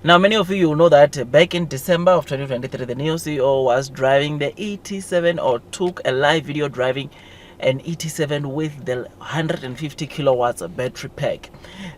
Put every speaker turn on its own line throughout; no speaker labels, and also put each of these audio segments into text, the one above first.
Now, many of you know that back in December of 2023, the NIO CEO was driving the ET7, or took a live video driving an ET7 with the 150 kilowatts battery pack.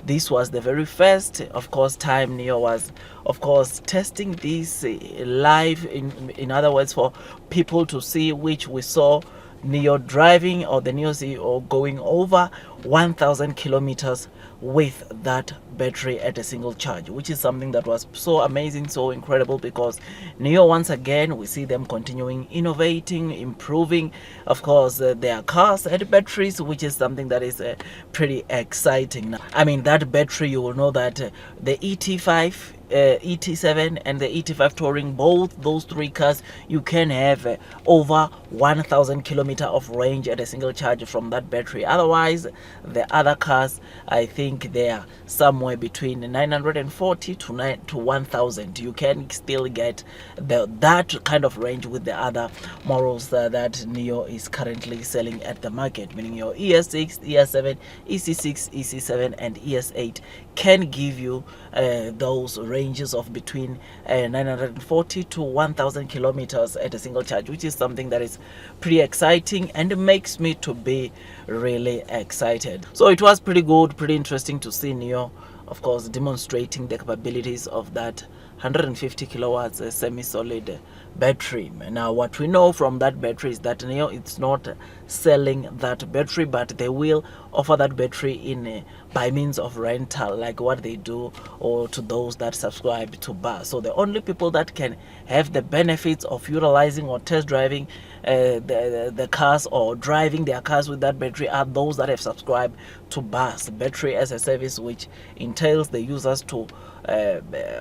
This was the very first, of course, time NIO was, of course, testing this live, in other words, for people to see, which we saw NIO driving, or the NIO CEO going over 1,000 kilometers with that battery at a single charge, which is something that was so amazing, so incredible, because NIO, once again, we see them continuing innovating, improving, of course, their cars and batteries, which is something that is pretty exciting. Now, I mean, that battery, you will know that the ET5, ET7 and the ET5 Touring, both those three cars, you can have over 1,000 kilometer of range at a single charge from that battery. Otherwise, the other cars, I think they are somewhere between 940 to 1,000. You can still get that kind of range with the other models that NIO is currently selling at the market, meaning your ES6, ES7, EC6, EC7 and ES8 can give you those ranges of between 940 to 1,000 kilometers at a single charge, which is something that is pretty exciting and makes me to be really excited. So it was pretty good, pretty interesting to see NIO, of course, demonstrating the capabilities of that 150 kilowatts semi-solid battery. Now, what we know from that battery is that NIO, it's not selling that battery, but they will offer that battery in by means of rental, like what they do, or to those that subscribe to BAR. So the only people that can have the benefits of utilizing or test driving the cars, or driving their cars with that battery, are those that have subscribed to BAR's battery as a service, which entails the users to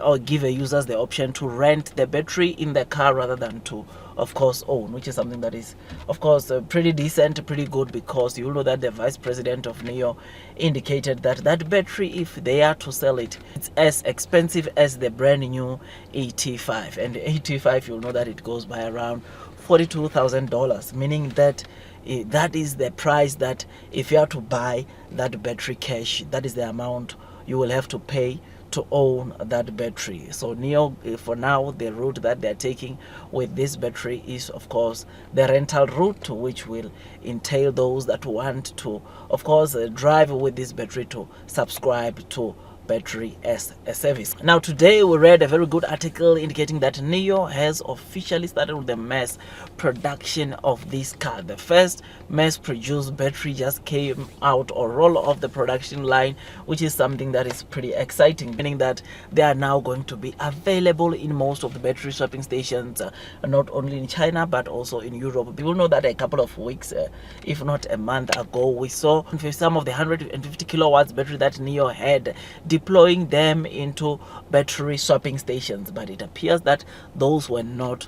or give the users the option to rent the battery in the car rather than to, of course, own, which is something that is, of course, pretty decent, pretty good, because you know that the vice president of NIO indicated that that battery, if they are to sell it, it's as expensive as the brand new ET5, and the ET5, you'll know that it goes by around $42,000, meaning that that is the price that if you are to buy that battery cash, that is the amount you will have to pay to own that battery. So NIO, for now, the route that they're taking with this battery is, of course, the rental route, which will entail those that want to, of course, drive with this battery to subscribe to battery as a service. Now, today we read a very good article indicating that NIO has officially started with the mass production of this car. The first mass produced battery just came out, or roll off the production line, which is something that is pretty exciting, meaning that they are now going to be available in most of the battery swapping stations, not only in China but also in Europe. People know that a couple of weeks, if not a month ago, we saw some of the 150 kilowatts battery that NIO had, deploying them into battery swapping stations, but it appears that those were not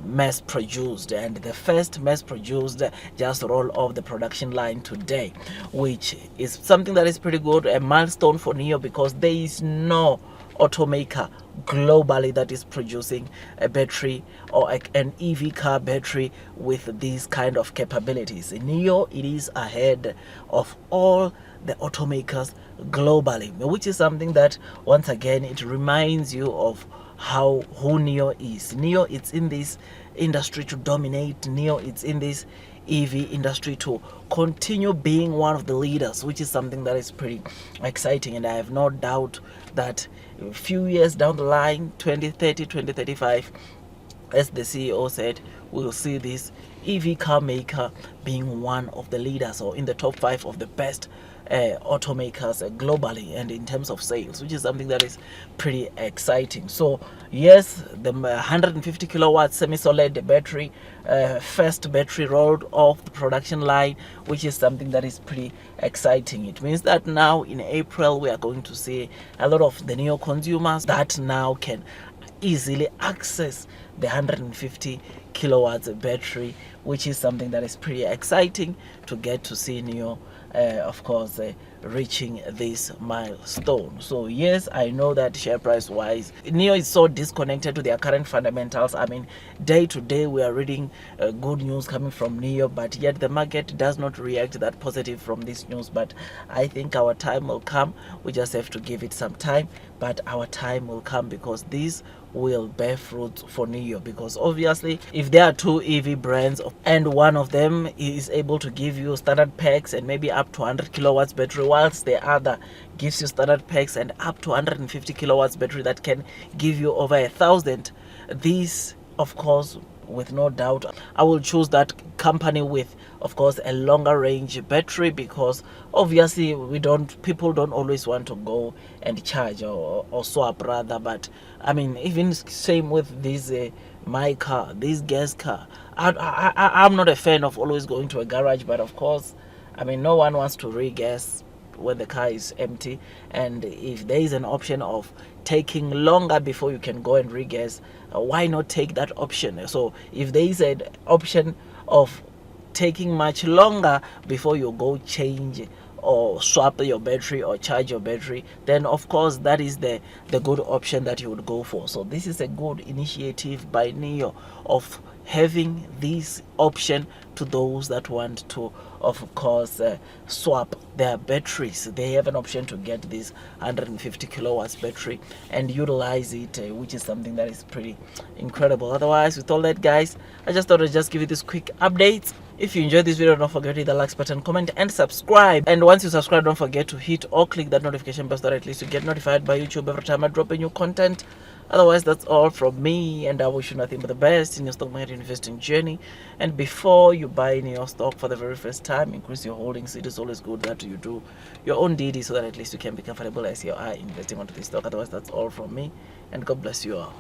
mass produced, and the first mass produced just roll off the production line today, which is something that is pretty good, a milestone for NIO, because there is no automaker globally that is producing a battery, or an EV car battery with these kind of capabilities. NIO, it is ahead of all the automakers globally, which is something that, once again, it reminds you of who NIO is. NIO, it's in this industry to dominate. NIO, it's in this EV industry to continue being one of the leaders, which is something that is pretty exciting. And I have no doubt that a few years down the line, 2030, 2035, as the CEO said, we'll see this EV car maker being one of the leaders, or in the top 5 of the best automakers globally, and in terms of sales, which is something that is pretty exciting. So yes, the 150 kilowatt semi-solid battery, first battery rolled off the production line, which is something that is pretty exciting. It means that now in April we are going to see a lot of the NIO consumers that now can easily access the 150 kilowatts battery, which is something that is pretty exciting to get to see NIO of course reaching this milestone. So yes, I know that share price wise, NIO is so disconnected to their current fundamentals. I mean, day to day we are reading good news coming from NIO, but yet the market does not react that positive from this news. But I think our time will come. We just have to give it some time, but our time will come, because these will bear fruit for NIO. Because obviously, if there are two EV brands and one of them is able to give you standard packs and maybe up to 100 kilowatts battery, whilst the other gives you standard packs and up to 150 kilowatts battery that can give you over 1,000, these, of course, with no doubt, I will choose that company with, of course, a longer range battery, because obviously people don't always want to go and charge or swap rather. But I mean, even same with this my car, this gas car, I'm not a fan of always going to a garage, but of course, I mean, no one wants to re-gas when the car is empty. And if there is an option of taking longer before you can go and regas, why not take that option? So if there is an option of taking much longer before you go change or swap your battery or charge your battery, then of course that is the good option that you would go for. So this is a good initiative by NIO of having this option to those that want to, of course, swap their batteries. They have an option to get this 150 kilowatts battery and utilize it, which is something that is pretty incredible. Otherwise, with all that, guys, I just thought I'd just give you this quick update. If you enjoyed this video, don't forget to hit the like button, comment and subscribe. And once you subscribe, don't forget to hit or click that notification bell so that at least you get notified by YouTube every time I drop a new content. Otherwise, that's all from me, and I wish you nothing but the best in your stock market investing journey. And before you buy in your stock for the very first time, increase your holdings. It is always good that you do your own DD so that at least you can be comfortable as you are investing onto this stock. Otherwise, that's all from me, and God bless you all.